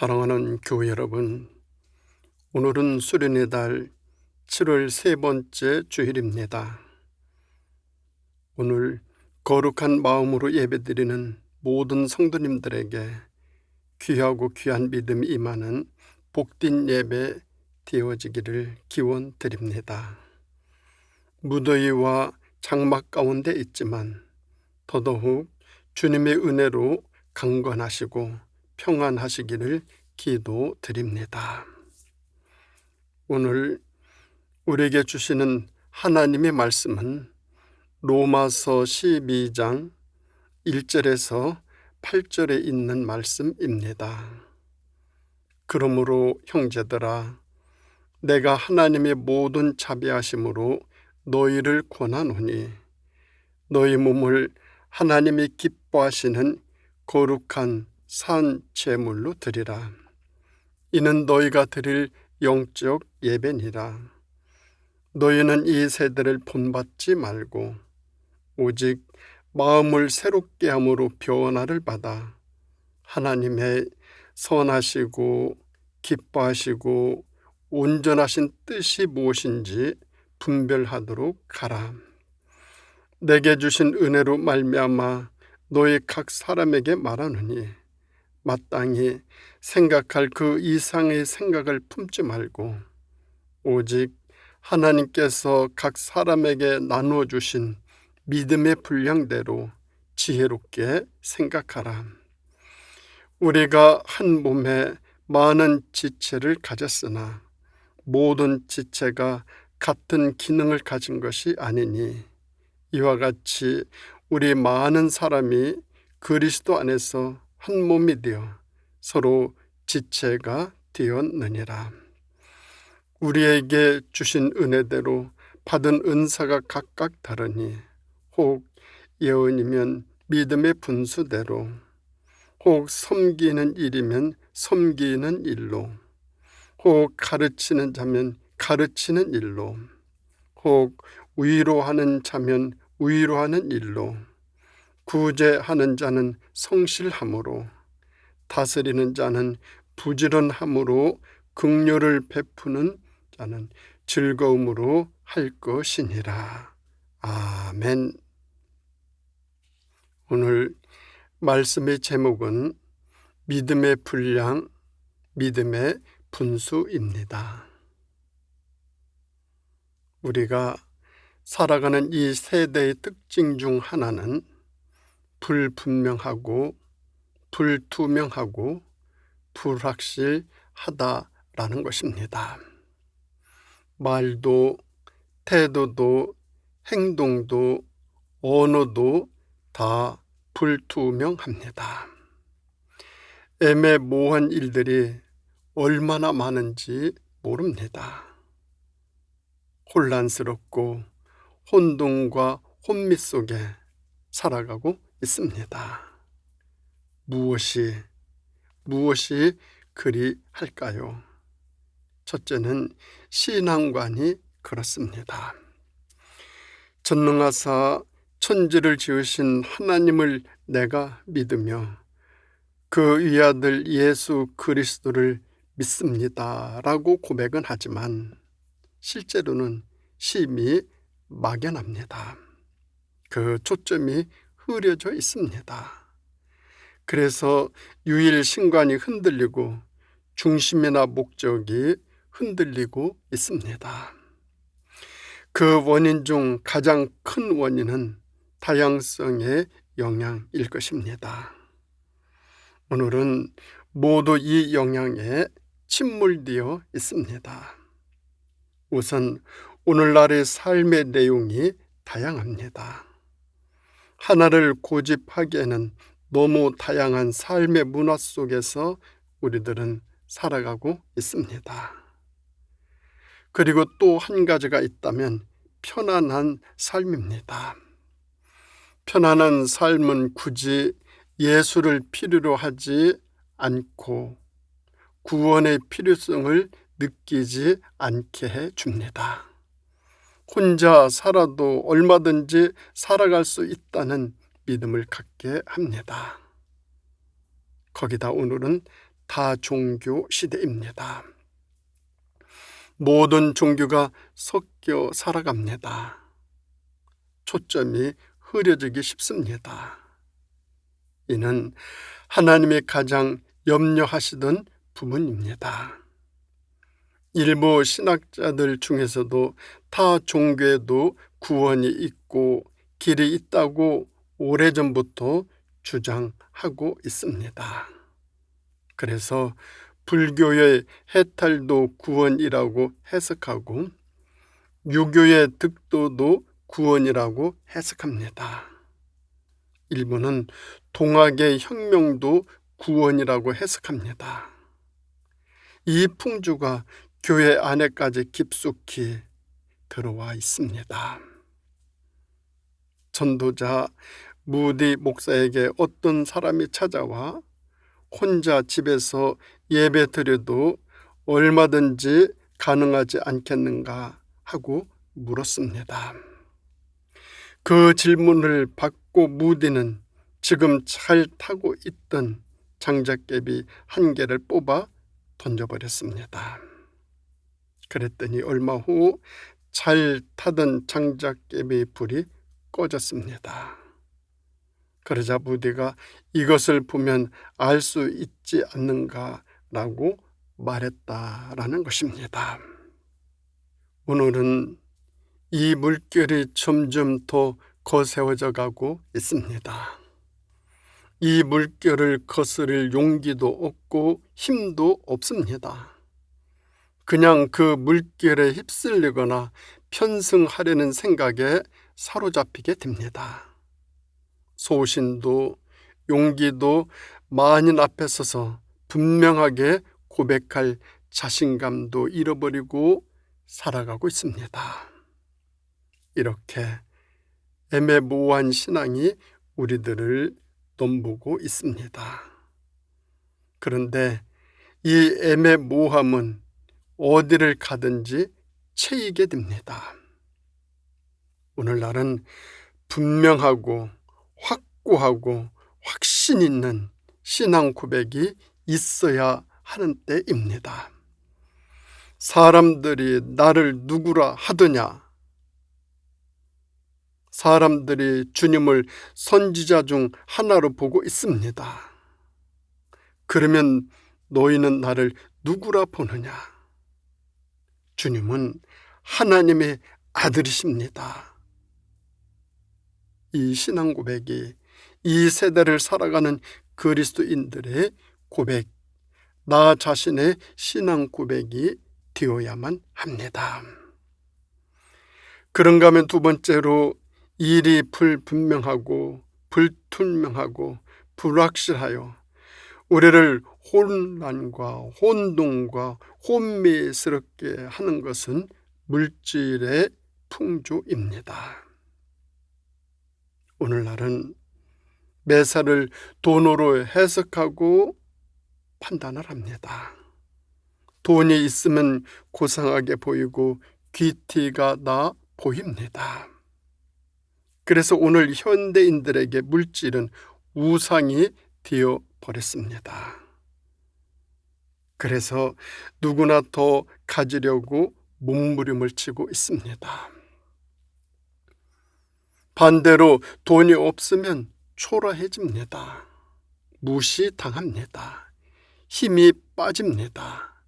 사랑하는 교회 여러분, 오늘은 수련의 달 7월 세 번째 주일입니다. 오늘 거룩한 마음으로 예배드리는 모든 성도님들에게 귀하고 귀한 믿음이 임하는 복된 예배 되어지기를 기원드립니다. 무더위와 장막 가운데 있지만 더더욱 주님의 은혜로 강건하시고 평안하시기를 기도드립니다. 오늘 우리에게 주시는 하나님의 말씀은 로마서 12장 1절에서 8절에 있는 말씀입니다. 그러므로 형제들아, 내가 하나님의 모든 자비하심으로 너희를 권하노니 너희 몸을 하나님이 기뻐하시는 거룩한 산 제물로 드리라. 이는 너희가 드릴 영적 예배니라. 너희는 이 세대를 본받지 말고 오직 마음을 새롭게 함으로 변화를 받아 하나님의 선하시고 기뻐하시고 온전하신 뜻이 무엇인지 분별하도록 하라. 내게 주신 은혜로 말미암아 너희 각 사람에게 말하노니 마땅히 생각할 그 이상의 생각을 품지 말고 오직 하나님께서 각 사람에게 나누어 주신 믿음의 분량대로 지혜롭게 생각하라. 우리가 한 몸에 많은 지체를 가졌으나 모든 지체가 같은 기능을 가진 것이 아니니 이와 같이 우리 많은 사람이 그리스도 안에서 한 몸이 되어 서로 지체가 되었느니라. 우리에게 주신 은혜대로 받은 은사가 각각 다르니 혹 예언이면 믿음의 분수대로, 혹 섬기는 일이면 섬기는 일로, 혹 가르치는 자면 가르치는 일로, 혹 위로하는 자면 위로하는 일로, 구제하는 자는 성실함으로, 다스리는 자는 부지런함으로, 긍휼을 베푸는 자는 즐거움으로 할 것이니라. 아멘. 오늘 말씀의 제목은 믿음의 분량, 믿음의 분수입니다. 우리가 살아가는 이 세대의 특징 중 하나는 불분명하고 불투명하고 불확실하다라는 것입니다. 말도 태도도 행동도 언어도 다 불투명합니다. 애매모호한 일들이 얼마나 많은지 모릅니다. 혼란스럽고 혼돈과 혼미 속에 살아가고 있습니다. 무엇이 그리 할까요? 첫째는 신앙관이 그렇습니다. 전능하사 천지를 지으신 하나님을 내가 믿으며 그 위아들 예수 그리스도를 믿습니다 라고 고백은 하지만 실제로는 심히 막연합니다. 그 초점이 흐려져 있습니다. 그래서 유일 신관이 흔들리고 중심이나 목적이 흔들리고 있습니다. 그 원인 중 가장 큰 원인은 다양성의 영향일 것입니다. 오늘은 모두 이 영향에 침몰되어 있습니다. 우선 오늘날의 삶의 내용이 다양합니다. 하나를 고집하기에는 너무 다양한 삶의 문화 속에서 우리들은 살아가고 있습니다. 그리고 또 한 가지가 있다면 편안한 삶입니다. 편안한 삶은 굳이 예수를 필요로 하지 않고 구원의 필요성을 느끼지 않게 해줍니다. 혼자 살아도 얼마든지 살아갈 수 있다는 믿음을 갖게 합니다. 거기다 오늘은 다종교 시대입니다. 모든 종교가 섞여 살아갑니다. 초점이 흐려지기 쉽습니다. 이는 하나님이 가장 염려하시던 부분입니다. 일부 신학자들 중에서도 타 종교에도 구원이 있고 길이 있다고 오래전부터 주장하고 있습니다. 그래서 불교의 해탈도 구원이라고 해석하고 유교의 득도도 구원이라고 해석합니다. 일부는 동학의 혁명도 구원이라고 해석합니다. 이 풍주가 교회 안에까지 깊숙이 들어와 있습니다. 전도자 무디 목사에게 어떤 사람이 찾아와 혼자 집에서 예배 드려도 얼마든지 가능하지 않겠는가 하고 물었습니다. 그 질문을 받고 무디는 지금 잘 타고 있던 장작개비 한 개를 뽑아 던져버렸습니다. 그랬더니 얼마 후 잘 타던 장작개비 불이 꺼졌습니다. 그러자 무디가 이것을 보면 알 수 있지 않는가라고 말했다라는 것입니다. 오늘은 이 물결이 점점 더 거세워져 가고 있습니다. 이 물결을 거스를 용기도 없고 힘도 없습니다. 그냥 그 물결에 휩쓸리거나 편승하려는 생각에 사로잡히게 됩니다. 소신도 용기도 만인 앞에 서서 분명하게 고백할 자신감도 잃어버리고 살아가고 있습니다. 이렇게 애매모호한 신앙이 우리들을 넘보고 있습니다. 그런데 이 애매모호함은 어디를 가든지 채이게 됩니다. 오늘날은 분명하고 확고하고 확신 있는 신앙 고백이 있어야 하는 때입니다. 사람들이 나를 누구라 하더냐? 사람들이 주님을 선지자 중 하나로 보고 있습니다. 그러면 너희는 나를 누구라 보느냐? 주님은 하나님의 아들이십니다. 이 신앙 고백이 이 세대를 살아가는 그리스도인들의 고백, 나 자신의 신앙 고백이 되어야만 합니다. 그런가 하면 두 번째로 일이 불분명하고 불투명하고 불확실하여 우리를 혼란과 혼동과 혼미스럽게 하는 것은 물질의 풍조입니다. 오늘날은 매사를 돈으로 해석하고 판단을 합니다. 돈이 있으면 고상하게 보이고 귀티가 나 보입니다. 그래서 오늘 현대인들에게 물질은 우상이 되어 버렸습니다. 그래서 누구나 더 가지려고 몸부림을 치고 있습니다. 반대로 돈이 없으면 초라해집니다. 무시당합니다. 힘이 빠집니다.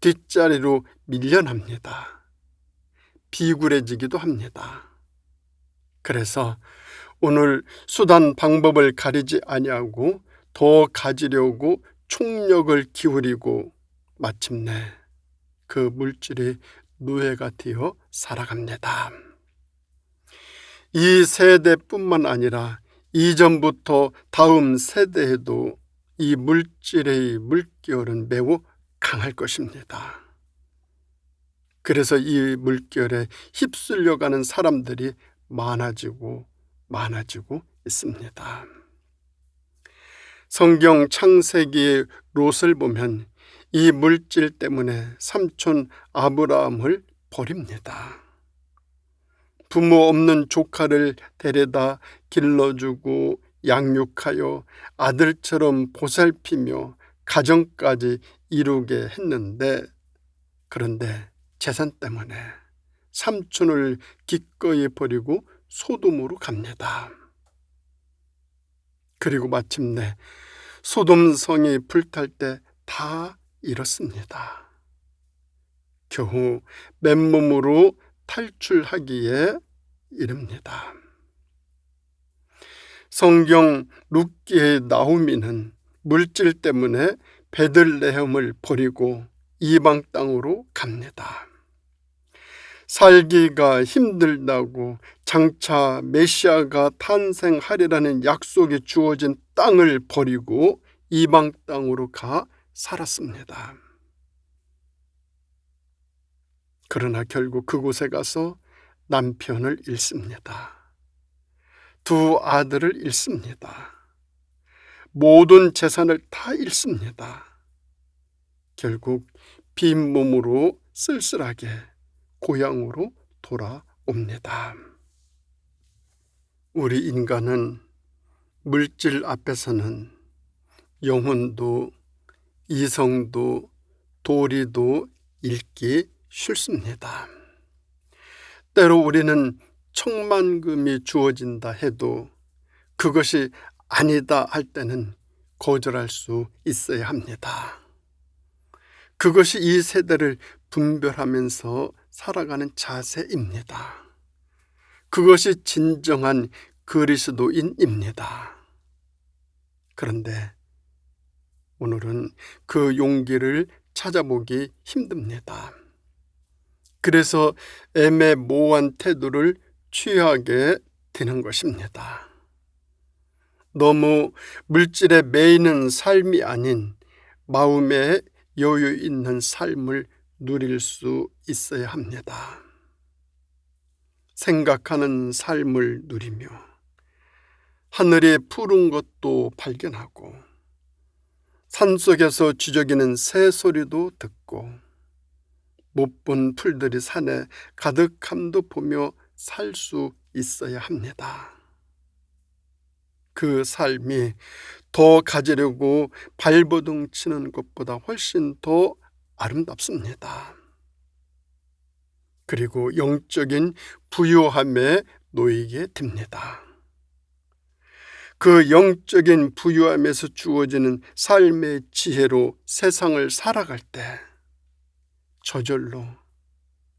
뒷자리로 밀려납니다. 비굴해지기도 합니다. 그래서 오늘 수단 방법을 가리지 아니하고 더 가지려고 총력을 기울이고 마침내 그 물질이 노예가 되어 살아갑니다. 이 세대뿐만 아니라 이전부터 다음 세대에도 이 물질의 물결은 매우 강할 것입니다. 그래서 이 물결에 휩쓸려가는 사람들이 많아지고 있습니다. 성경 창세기의 롯을 보면 이 물질 때문에 삼촌 아브라함을 버립니다. 부모 없는 조카를 데려다 길러주고 양육하여 아들처럼 보살피며 가정까지 이루게 했는데, 그런데 재산 때문에 삼촌을 기꺼이 버리고 소돔으로 갑니다. 그리고 마침내 소돔성이 불탈 때 다 잃었습니다. 겨우 맨몸으로 탈출하기에 이릅니다. 성경 룻기의 나오미는 물질 때문에 베들레헴을 버리고 이방 땅으로 갑니다. 살기가 힘들다고 장차 메시아가 탄생하리라는 약속이 주어진 땅을 버리고 이방 땅으로 가 살았습니다. 그러나 결국 그곳에 가서 남편을 잃습니다. 두 아들을 잃습니다. 모든 재산을 다 잃습니다. 결국 빈 몸으로 쓸쓸하게 고향으로 돌아옵니다. 우리 인간은 물질 앞에서는 영혼도 이성도 도리도 잃기 싫습니다. 때로 우리는 천만금이 주어진다 해도 그것이 아니다 할 때는 거절할 수 있어야 합니다. 그것이 이 세대를 분별하면서 살아가는 자세입니다. 그것이 진정한 그리스도인입니다. 그런데 오늘은 그 용기를 찾아보기 힘듭니다. 그래서 애매모호한 태도를 취하게 되는 것입니다. 너무 물질에 매이는 삶이 아닌 마음에 여유 있는 삶을 누릴 수 있어야 합니다. 생각하는 삶을 누리며 하늘의 푸른 것도 발견하고 산속에서 쥐저귀는 새소리도 듣고 못 본 풀들이 산에 가득함도 보며 살 수 있어야 합니다. 그 삶이 더 가지려고 발버둥 치는 것보다 훨씬 더 아름답습니다. 그리고 영적인 부유함에 놓이게 됩니다. 그 영적인 부유함에서 주어지는 삶의 지혜로 세상을 살아갈 때 저절로,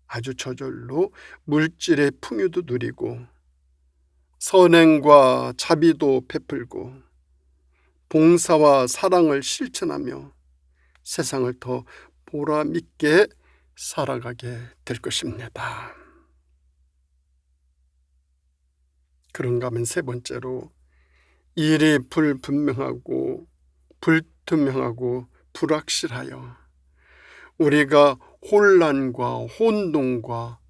아주 저절로 물질의 풍요도 누리고 선행과 자비도 베풀고 봉사와 사랑을 실천하며 세상을 더 보람있게 살아가게 될 것입니다. 그런가 하면 세 번째로, 일이 불분명하고 불투명하고 불확실하여 우리가 혼란과 혼동과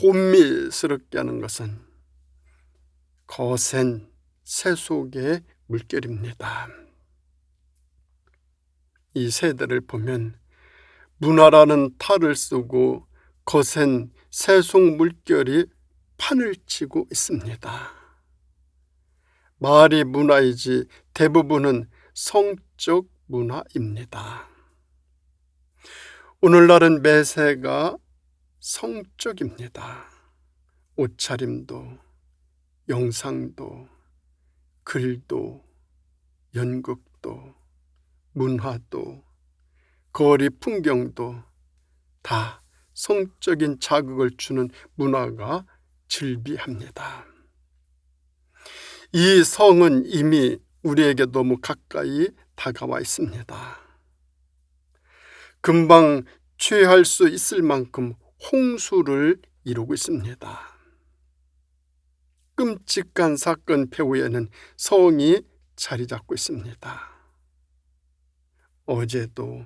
혼미스럽게 하는 것은 거센 새 속의 물결입니다. 이 세대를 보면 문화라는 탈을 쓰고 거센 세속 물결이 판을 치고 있습니다. 말이 문화이지 대부분은 성적 문화입니다. 오늘날은 매세가 성적입니다. 옷차림도, 영상도, 글도, 연극도, 문화도, 거리 풍경도 다 성적인 자극을 주는 문화가 즐비합니다. 이 성은 이미 우리에게 너무 가까이 다가와 있습니다. 금방 취할 수 있을 만큼 홍수를 이루고 있습니다. 끔찍한 사건 배후에는 성이 자리 잡고 있습니다. 어제도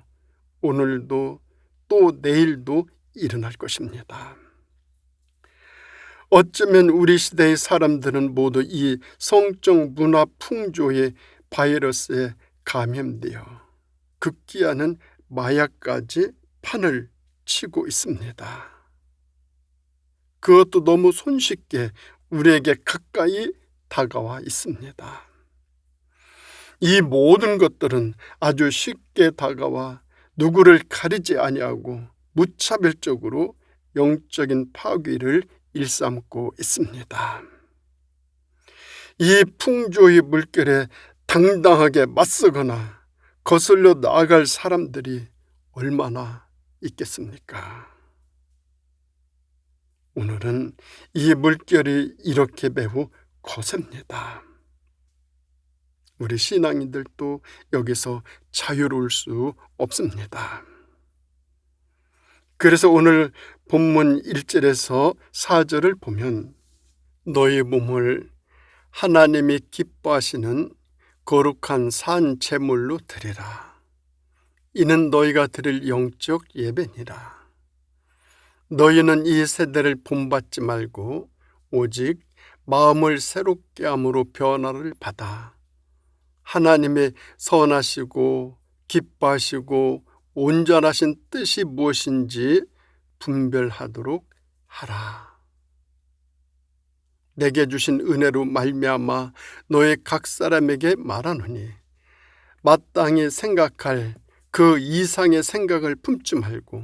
오늘도 또 내일도 일어날 것입니다. 어쩌면 우리 시대의 사람들은 모두 이 성적 문화 풍조의 바이러스에 감염되어 극기하는 마약까지 판을 치고 있습니다. 그것도 너무 손쉽게 우리에게 가까이 다가와 있습니다. 이 모든 것들은 아주 쉽게 다가와 누구를 가리지 아니하고 무차별적으로 영적인 파괴를 일삼고 있습니다. 이 풍조의 물결에 당당하게 맞서거나 거슬러 나아갈 사람들이 얼마나 있겠습니까? 오늘은 이 물결이 이렇게 매우 거셉니다. 우리 신앙인들도 여기서 자유로울 수 없습니다. 그래서 오늘 본문 1절에서 4절을 보면 너희 몸을 하나님이 기뻐하시는 거룩한 산 제물로 드리라. 이는 너희가 드릴 영적 예배니라. 너희는 이 세대를 본받지 말고 오직 마음을 새롭게 함으로 변화를 받아 하나님의 선하시고 기뻐하시고 온전하신 뜻이 무엇인지 분별하도록 하라. 내게 주신 은혜로 말미암아 너희 각 사람에게 말하노니 마땅히 생각할 그 이상의 생각을 품지 말고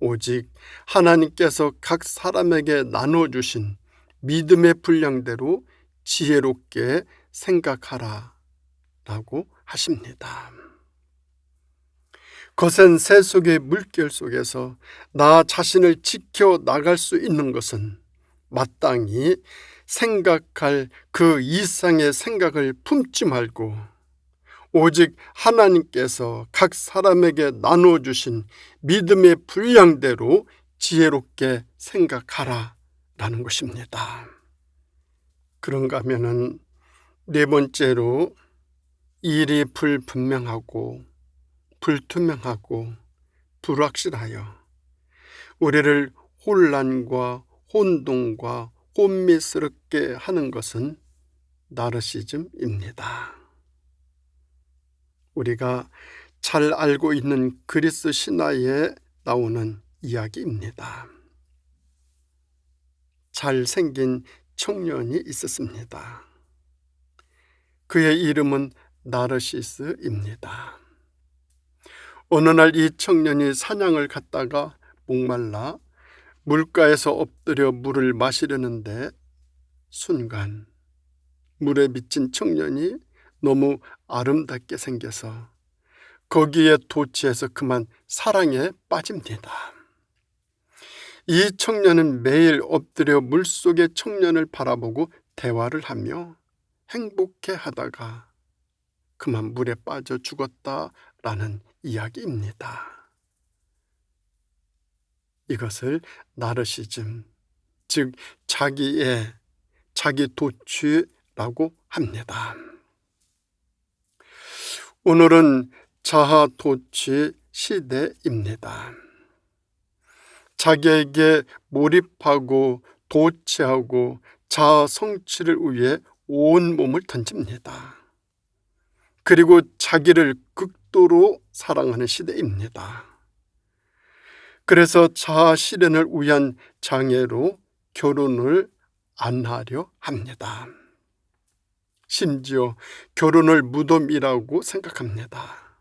오직 하나님께서 각 사람에게 나눠주신 믿음의 분량대로 지혜롭게 생각하라 라고 하십니다. 거센 새 속의 물결 속에서 나 자신을 지켜 나갈 수 있는 것은 마땅히 생각할 그 이상의 생각을 품지 말고 오직 하나님께서 각 사람에게 나눠주신 믿음의 분량대로 지혜롭게 생각하라 라는 것입니다. 그런가 하면은 네 번째로 일이 불분명하고 불투명하고 불확실하여 우리를 혼란과 혼동과 혼미스럽게 하는 것은 나르시즘입니다. 우리가 잘 알고 있는 그리스 신화에 나오는 이야기입니다. 잘생긴 청년이 있었습니다. 그의 이름은 나르시스입니다. 어느 날 이 청년이 사냥을 갔다가 목말라 물가에서 엎드려 물을 마시려는데 순간 물에 미친 청년이 너무 아름답게 생겨서 거기에 도취해서 그만 사랑에 빠집니다. 이 청년은 매일 엎드려 물속의 청년을 바라보고 대화를 하며 행복해 하다가 그만 물에 빠져 죽었다라는 이야기입니다. 이것을 나르시즘, 즉 자기 도취라고 합니다. 오늘은 자아 도취 시대입니다. 자기에게 몰입하고 도취하고 자아 성취를 위해 온 몸을 던집니다. 그리고 자기를 극도로 사랑하는 시대입니다. 그래서 자아 실현을 위한 장애로 결혼을 안 하려 합니다. 심지어 결혼을 무덤이라고 생각합니다.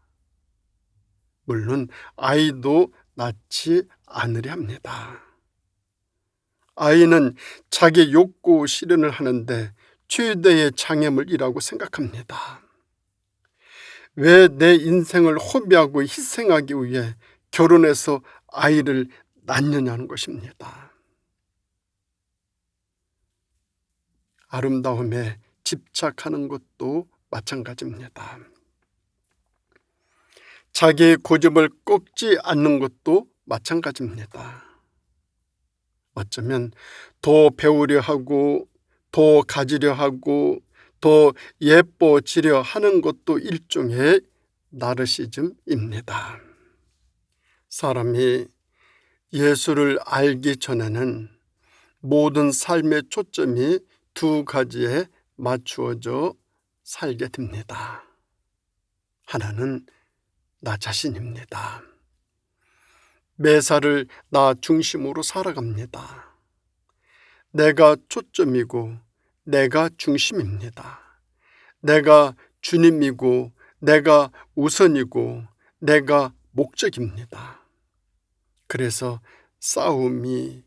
물론 아이도 낳지 않으려 합니다. 아이는 자기 욕구 실현을 하는데 최대의 장애물이라고 생각합니다. 왜 내 인생을 허비하고 희생하기 위해 결혼해서 아이를 낳느냐는 것입니다. 아름다움에 집착하는 것도 마찬가지입니다. 자기의 고집을 꺾지 않는 것도 마찬가지입니다. 어쩌면 더 배우려 하고 더 가지려 하고 더 예뻐지려 하는 것도 일종의 나르시즘입니다. 사람이 예수를 알기 전에는 모든 삶의 초점이 두 가지에 맞추어져 살게 됩니다. 하나는 나 자신입니다. 매사를 나 중심으로 살아갑니다. 내가 초점이고 내가 중심입니다. 내가 주님이고 내가 우선이고 내가 목적입니다. 그래서 싸움이,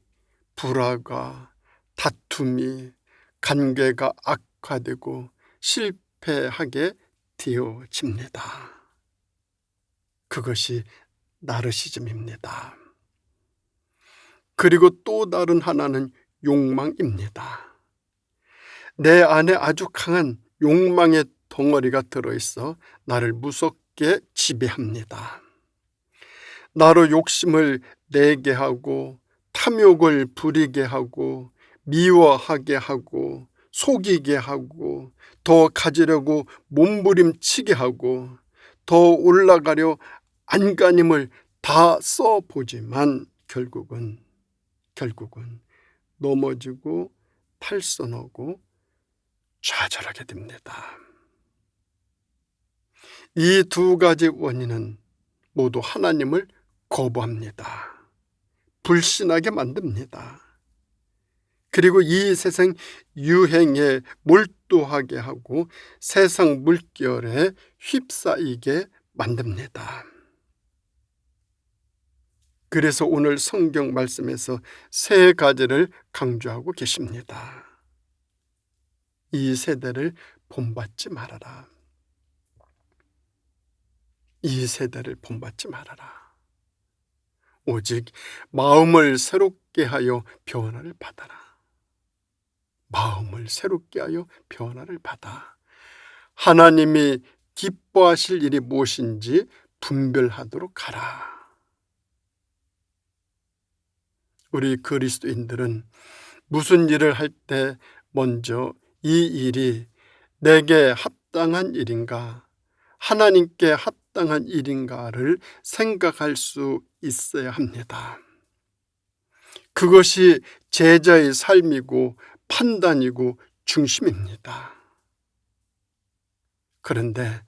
불화가, 다툼이, 관계가 악화되고 실패하게 되어집니다. 그것이 나르시즘입니다. 그리고 또 다른 하나는 욕망입니다. 내 안에 아주 강한 욕망의 덩어리가 들어있어 나를 무섭게 지배합니다. 나로 욕심을 내게 하고 탐욕을 부리게 하고 미워하게 하고 속이게 하고 더 가지려고 몸부림치게 하고 더 올라가려 안간힘을 다 써보지만 결국은 넘어지고 탈선하고 좌절하게 됩니다. 이 두 가지 원인은 모두 하나님을 거부합니다. 불신하게 만듭니다. 그리고 이 세상 유행에 몰두하게 하고 세상 물결에 휩싸이게 만듭니다. 그래서 오늘 성경 말씀에서 세 가지를 강조하고 계십니다. 이 세대를 본받지 말아라. 이 세대를 본받지 말아라. 오직 마음을 새롭게 하여 변화를 받아라. 마음을 새롭게 하여 변화를 받아 하나님이 기뻐하실 일이 무엇인지 분별하도록 하라. 우리 그리스도인들은 무슨 일을 할 때 먼저 이 일이 내게 합당한 일인가, 하나님께 합당한 일인가를 생각할 수 있어야 합니다. 그것이 제자의 삶이고 판단이고 중심입니다. 그런데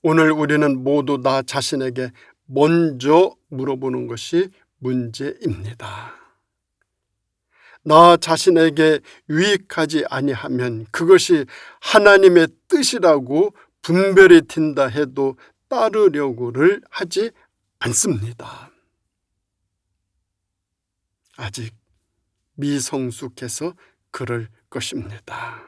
오늘 우리는 모두 나 자신에게 먼저 물어보는 것이 문제입니다. 나 자신에게 유익하지 아니하면 그것이 하나님의 뜻이라고 분별이 든다 해도 따르려고를 하지 않습니다. 아직 미성숙해서 그럴 것입니다.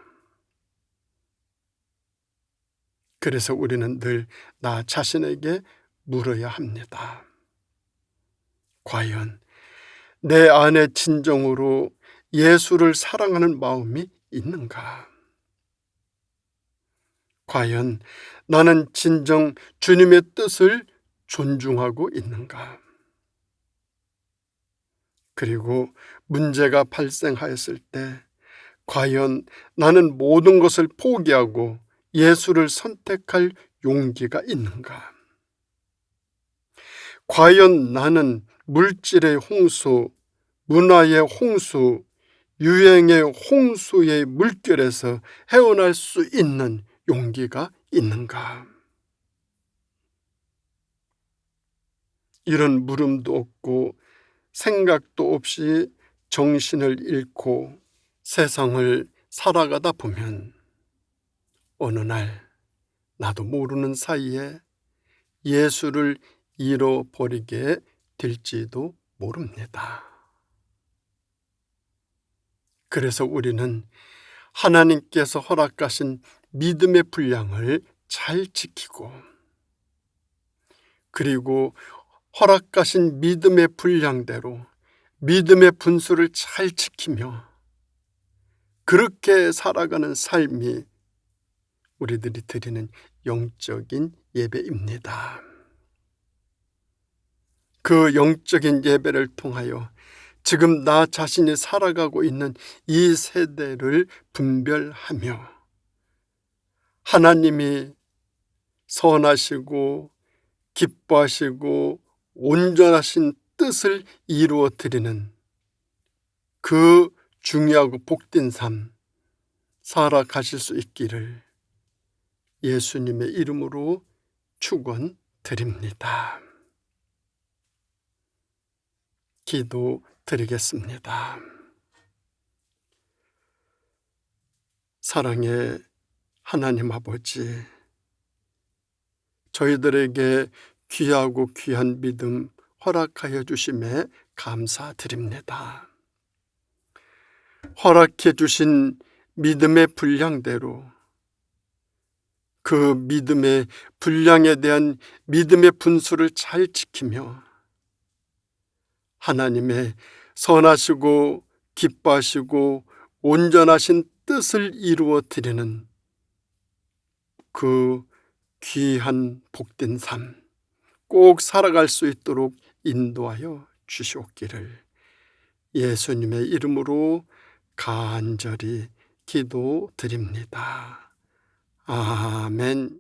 그래서 우리는 늘 나 자신에게 물어야 합니다. 과연 내 안에 진정으로 예수를 사랑하는 마음이 있는가? 과연 나는 진정 주님의 뜻을 존중하고 있는가? 그리고 문제가 발생하였을 때 과연 나는 모든 것을 포기하고 예수를 선택할 용기가 있는가? 과연 나는 물질의 홍수, 문화의 홍수, 유행의 홍수의 물결에서 헤어날 수 있는 용기가 있는가? 이런 물음도 없고 생각도 없이 정신을 잃고 세상을 살아가다 보면 어느 날 나도 모르는 사이에 예수를 잃어버리게 될지도 모릅니다. 그래서 우리는 하나님께서 허락하신 믿음의 분량을 잘 지키고 그리고 허락하신 믿음의 분량대로 믿음의 분수를 잘 지키며 그렇게 살아가는 삶이 우리들이 드리는 영적인 예배입니다. 그 영적인 예배를 통하여 지금 나 자신이 살아가고 있는 이 세대를 분별하며 하나님이 선하시고 기뻐하시고 온전하신 뜻을 이루어 드리는 그 중요하고 복된 삶 살아가실 수 있기를 예수님의 이름으로 축원드립니다. 기도드리겠습니다. 사랑의 하나님 아버지, 저희들에게 귀하고 귀한 믿음 허락하여 주심에 감사드립니다. 허락해 주신 믿음의 분량대로 그 믿음의 분량에 대한 믿음의 분수를 잘 지키며 하나님의 선하시고 기뻐하시고 온전하신 뜻을 이루어 드리는 그 귀한 복된 삶 꼭 살아갈 수 있도록 인도하여 주시옵기를 예수님의 이름으로 간절히 기도드립니다. 아멘.